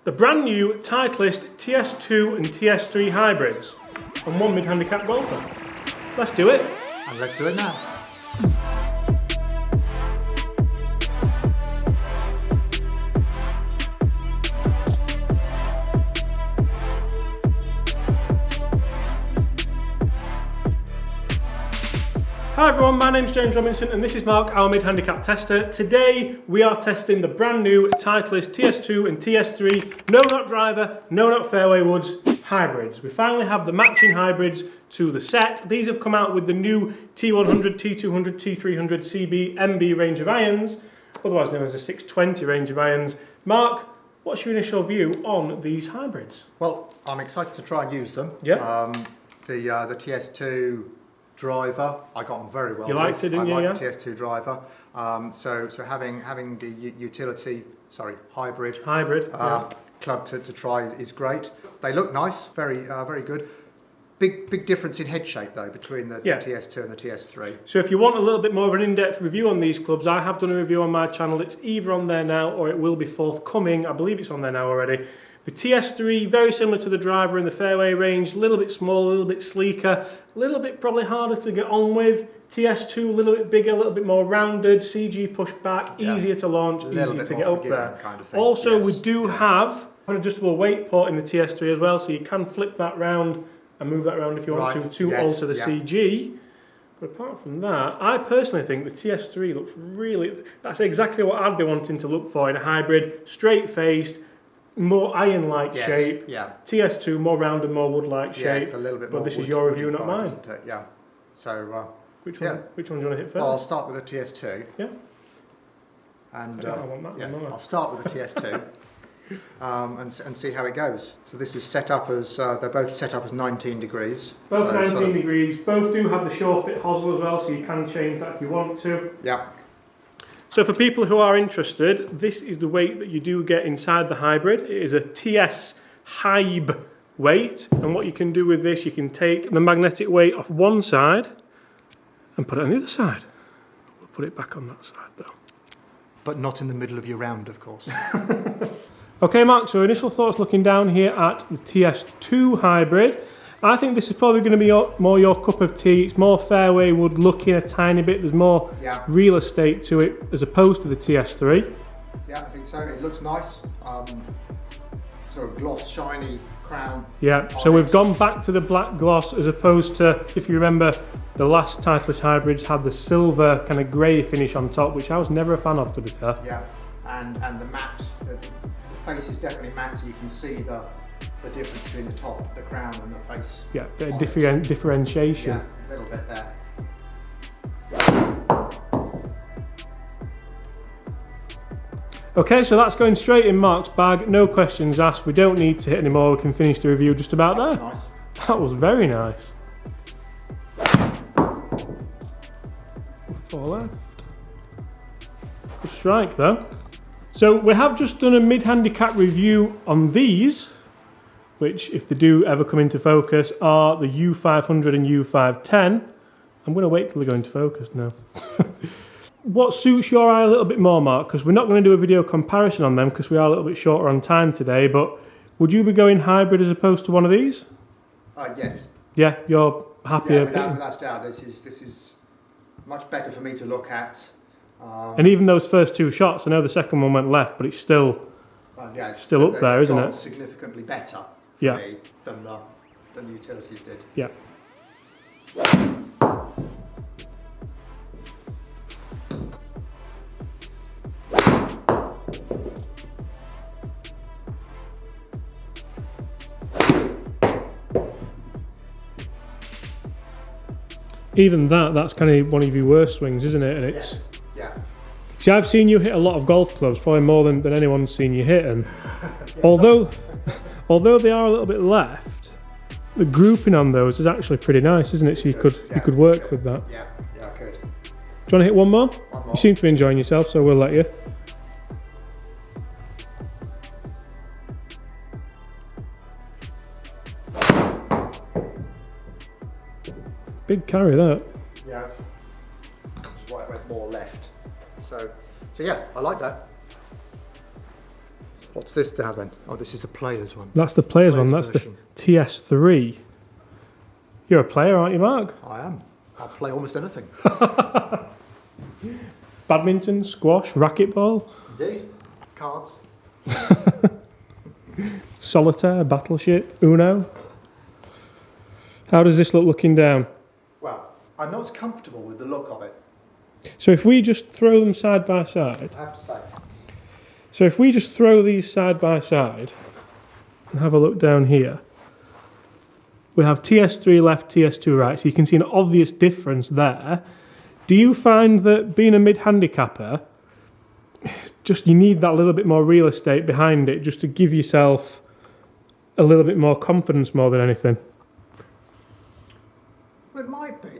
the brand new Titleist Ts2 and Ts3 hybrids and one mid-handicap golfer. Let's do it. And let's do it now. Hi everyone, my name's James Robinson and this is Mark, our mid-handicap tester. Today we are testing the brand new Titleist Ts2 and Ts3 no knot driver, no knot fairway woods hybrids. We finally have the matching hybrids to the set. These have come out with the new T100, T200, T300 CB MB range of irons, otherwise known as the 620 range of irons. Mark, what's your initial view on these hybrids? Well, I'm excited to try and use them. Yeah. The Ts2 driver, I got on very well. You liked it, didn't you? I like the Ts2 driver. So having the hybrid club to try is great. They look nice, very good. Big difference in head shape though between the Ts2 and the Ts3. So if you want a little bit more of an in-depth review on these clubs, I have done a review on my channel. It's either on there now or it will be forthcoming. I believe it's on there now already. The Ts3, very similar to the driver in the fairway range, a little bit smaller, a little bit sleeker, a little bit probably harder to get on with. Ts2, a little bit bigger, a little bit more rounded, CG push back, easier to launch, easier to get up there. Kind of thing. Also, we do have an adjustable weight port in the Ts3 as well, so you can flip that round and move that around if you want to alter the CG. But apart from that, I personally think the Ts3 looks really, that's exactly what I'd be wanting to look for in a hybrid, straight-faced, more iron-like shape. Yeah. Ts2 more rounded, more wood-like shape. Yeah, it's a little bit more. But this is your review, not mine. Isn't it? Yeah. So which one do you want to hit first? Well, I'll start with the Ts2. Yeah. And I want that one, I'll start with the Ts2 and see how it goes. So this is set up as they're both set up as 19 degrees. Both 19 degrees. Both do have the sure fit hosel as well, so you can change that if you want to. Yeah. So for people who are interested, this is the weight that you do get inside the hybrid. It is a TS Hybe weight, and what you can do with this, you can take the magnetic weight off one side and put it on the other side. We'll put it back on that side though. But not in the middle of your round, of course. Okay Mark, so initial thoughts looking down here at the Ts2 hybrid. I think this is probably going to be more your cup of tea. It's more fairway wood looking a tiny bit. There's more real estate to it as opposed to the Ts3. Yeah, I think so. It looks nice. Sort of gloss, shiny crown. Yeah, so we've gone back to the black gloss as opposed to, if you remember, the last Titleist hybrids had the silver kind of grey finish on top, which I was never a fan of, to be fair. Yeah, and the matte, the face is definitely matte, so you can see the difference between the top, the crown and the face. Yeah, bit of differentiation. Yeah, a little bit there. Okay, so that's going straight in Mark's bag, no questions asked. We don't need to hit any more, we can finish the review just about there. Nice. That was very nice. 4 left. Good strike though. So we have just done a mid-handicap review on these, which, if they do ever come into focus, are the U500 and U510. I'm going to wait till they go into focus now. What suits your eye a little bit more, Mark? Because we're not going to do a video comparison on them because we are a little bit shorter on time today, but would you be going hybrid as opposed to one of these? Yes. Yeah, you're happier? Yeah, without a doubt. This is much better for me to look at. And even those first 2 shots, I know the second one went left, but it's still still up there, isn't it? Significantly better for me than the utilities did. Yeah. Even that's kind of one of your worst swings, isn't it? And it's See, I've seen you hit a lot of golf clubs, probably more than anyone's seen you hit, and although they are a little bit left, the grouping on those is actually pretty nice, isn't it? So you could work with that. Yeah, I could. Do you want to hit one more? One more. You seem to be enjoying yourself, so we'll let you. Big carry that. Yeah, that's why it went more left. So yeah, I like that. What's this now then? Oh, this is the players one. That's the players one. That's version. the TS3. You're a player, aren't you, Mark? I am. I'll play almost anything. Badminton, squash, racquetball. Indeed. Cards. Solitaire, battleship, Uno. How does this look looking down? Well, I'm not as comfortable with the look of it, So if we just throw them side by side. I have to say. So if we just throw these side by side and have a look down here, we have TS3 left, TS2 right, so you can see an obvious difference there. Do you find that being a mid-handicapper, just you need that little bit more real estate behind it just to give yourself a little bit more confidence more than anything? Well, it might be.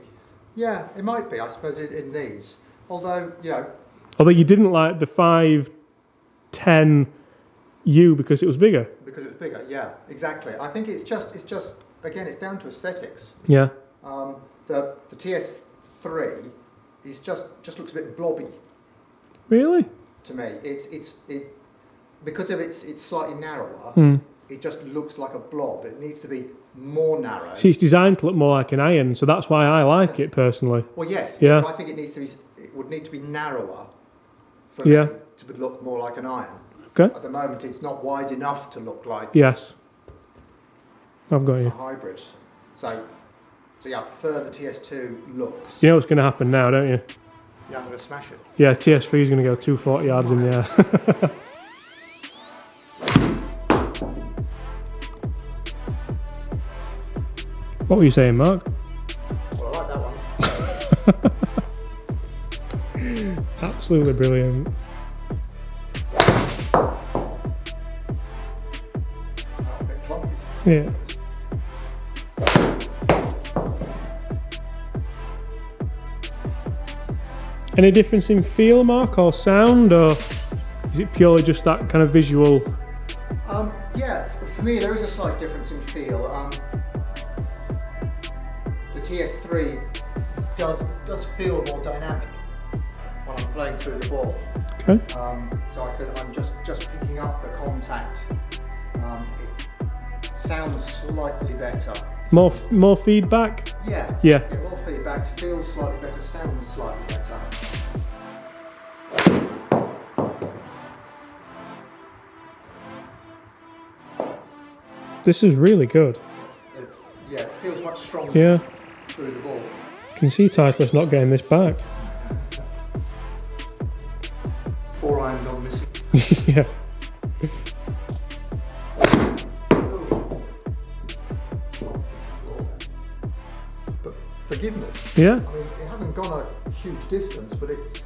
Yeah, it might be, I suppose, in these. Although, you know... Although you didn't like the 510U because it was bigger. Because it was bigger, yeah, exactly. I think it's just again, it's down to aesthetics. Yeah. The TS3 is just looks a bit blobby. Really? To me, it because of it's slightly narrower. It just looks like a blob. It needs to be more narrow. See, it's designed to look more like an iron, so that's why I like it personally. Well, yes. Yeah. But I think it would need to be narrower for Yeah. me to look more like an iron. Okay. At the moment, it's not wide enough to look like Yes. I've got a you. hybrid. So yeah, I prefer the TS2 looks. You know what's going to happen now, don't you? Yeah, I'm going to smash it. Yeah, TS3 is going to go 240 yards in the air. What were you saying, Mark? Well, I like that one. Absolutely brilliant. A bit clunky. Yeah. Any difference in feel, Mark, or sound, or is it purely just that kind of visual? Yeah, for me there is a slight difference in feel. The TS3 does feel more dynamic when I'm playing through the ball. Okay. So I'm just picking up the contact. It sounds slightly better. More feedback? Yeah. Yeah. Get more feedback, feels slightly better, sounds slightly better. This is really good. Yeah, it feels much stronger Yeah. through the ball. You can see Titleist not getting this back. 4 iron gone missing. Yeah. But forgiveness. Yeah. I mean, it hasn't gone a huge distance, but it's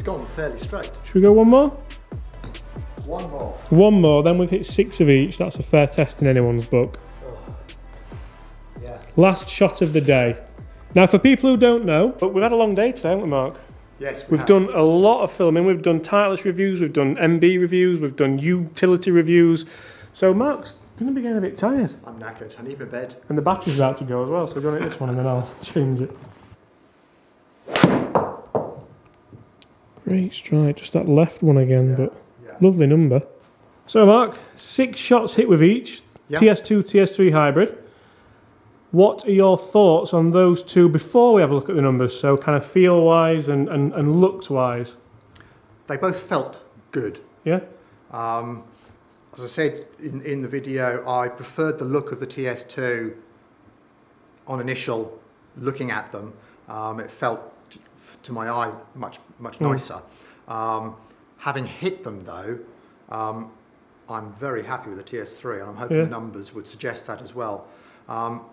gone fairly straight. Should we go one more? One more. One more, then we've hit 6 of each. That's a fair test in anyone's book. Yeah. Last shot of the day. Now, for people who don't know, but we've had a long day today, haven't we, Mark? Yes, We've done a lot of filming. We've done Titleist reviews, we've done MB reviews, we've done utility reviews. So Mark's going to be getting a bit tired. I'm knackered. I need my bed. And the battery's about to go as well, so do you want to hit this one and then I'll change it. Great strike, just that left one again, but lovely number. So Mark, 6 shots hit with each, TS2, TS3 hybrid. What are your thoughts on those two before we have a look at the numbers? So kind of feel-wise and looks-wise. They both felt good. Yeah? As I said in the video, I preferred the look of the TS2 on initial looking at them. It felt, to my eye, much nicer. Having hit them though, I'm very happy with the TS3 and I'm hoping the numbers would suggest that as well.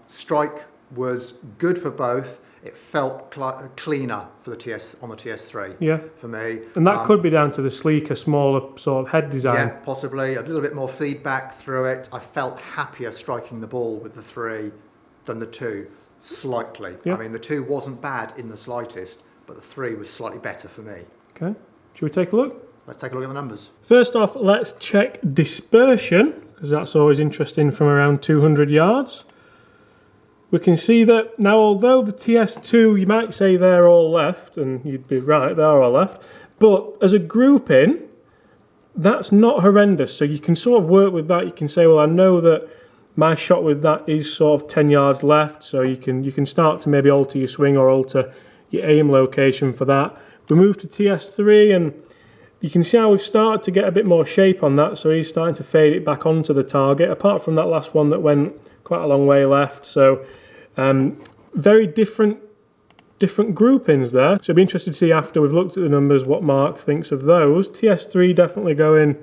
Strike was good for both. It felt cleaner for the TS3 for me. And that could be down to the sleeker, smaller sort of head design. Yeah, possibly. A little bit more feedback through it. I felt happier striking the ball with the 3 than the 2, slightly. I mean, the 2 wasn't bad in the slightest, but the 3 was slightly better for me. Okay, should we take a look? Let's take a look at the numbers. First off, let's check dispersion, because that's always interesting from around 200 yards. We can see that now, although the TS2, you might say they're all left, and you'd be right, they are all left, but as a grouping, that's not horrendous. So you can sort of work with that. You can say, well, I know that my shot with that is sort of 10 yards left, so you can start to maybe alter your swing or alter your aim location for that. We move to TS3 and you can see how we've started to get a bit more shape on that, so he's starting to fade it back onto the target, apart from that last one that went quite a long way left. So very different groupings there. So it'll be interesting to see after we've looked at the numbers what Mark thinks of those. TS3 definitely going a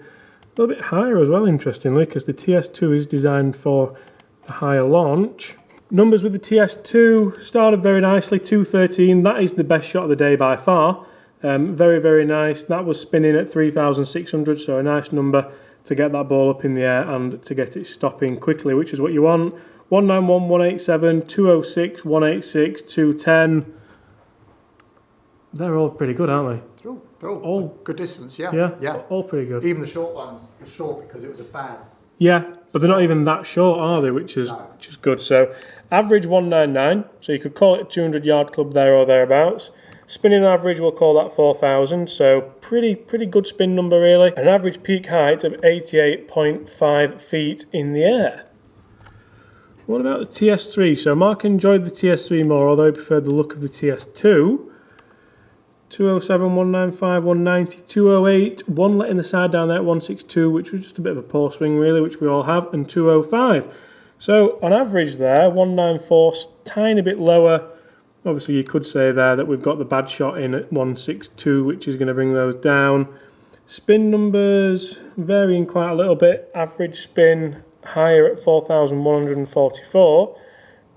little bit higher as well, interestingly, because the TS2 is designed for a higher launch. Numbers with the TS2 started very nicely, 213. That is the best shot of the day by far. Very, very nice. That was spinning at 3,600, so a nice number to get that ball up in the air and to get it stopping quickly, which is what you want. 191, 187, 206, 186, 210. They're all pretty good, aren't they? They're all good distance, yeah. Yeah, all pretty good. Even the short ones were short because it was a bad. Yeah, but they're not even that short, are they? Which is good. So average 199. So you could call it a 200-yard club there or thereabouts. Spinning average, we'll call that 4,000. So pretty good spin number really. An average peak height of 88.5 feet in the air. What about the TS3? So Mark enjoyed the TS3 more, although he preferred the look of the TS2. 207, 195, 190, 208, one letting the side down there at 162, which was just a bit of a poor swing really, which we all have, and 205. So on average there, 194, tiny bit lower. Obviously you could say there that we've got the bad shot in at 162, which is going to bring those down. Spin numbers varying quite a little bit. Average spin higher at 4,144,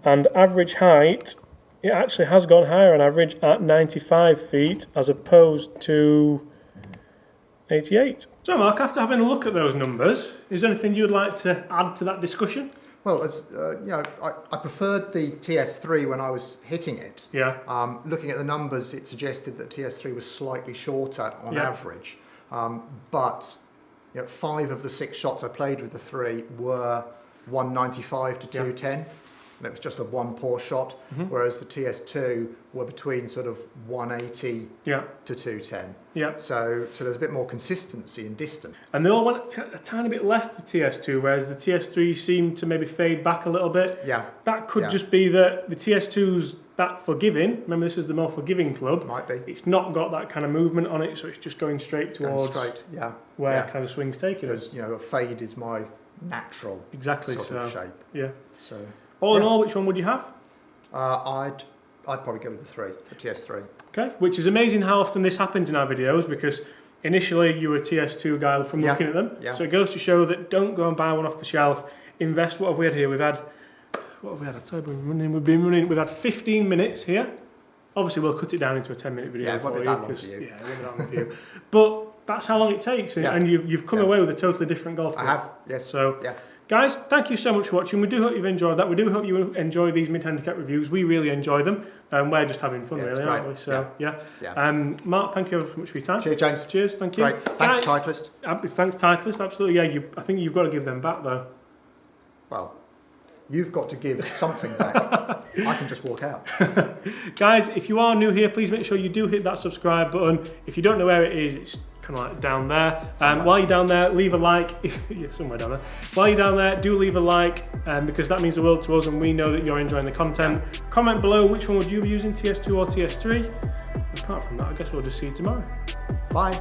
and average height, it actually has gone higher on average at 95 feet as opposed to 88. So Mark, after having a look at those numbers, is there anything you'd like to add to that discussion? Well, as you know, I preferred the TS3 when I was hitting it. Yeah. Looking at the numbers, it suggested that TS3 was slightly shorter on average. But you know, 5 of the 6 shots I played with the 3 were 195 to 210. And it was just a one poor shot, whereas the TS2 were between sort of 180 to 210. Yeah. So there's a bit more consistency in distance. And they all went a tiny bit left, the TS2, whereas the TS3 seemed to maybe fade back a little bit. Yeah. That could just be that the TS2's that forgiving. Remember, this is the more forgiving club. Might be. It's not got that kind of movement on it, so it's just going straight towards where kind of swing's taking us. Because, you know, a fade is my natural sort of shape. Yeah. So. All in all, which one would you have? I'd probably go with the TS3. Okay, which is amazing how often this happens in our videos, because initially you were a TS2 guy from looking at them. Yeah. So it goes to show that don't go and buy one off the shelf. Invest. What have we had here? We've had we've had 15 minutes here. Obviously, we'll cut it down into a 10-minute video for you. Yeah, it won't be that long for you. But that's how long it takes, and you've come away with a totally different golf club. I have, yes. So. Yeah. Guys, thank you so much for watching. We do hope you've enjoyed that. We do hope you enjoy these mid-handicap reviews. We really enjoy them. We're just having fun, really, aren't we? So, Mark, thank you so much for your time. Cheers, James. Cheers, thank you. Great. Thanks, Titleist. Thanks, Titleist, absolutely. Yeah, I think you've got to give them back, though. Well, you've got to give something back. I can just walk out. Guys, if you are new here, please make sure you do hit that subscribe button. If you don't know where it is, it's kind of like down there. While you're down there, leave a like. Somewhere down there. While you're down there, do leave a like, because that means the world to us, and we know that you're enjoying the content. Comment below which one would you be using, TS2 or TS3. Apart from that, I guess we'll just see you tomorrow. Bye.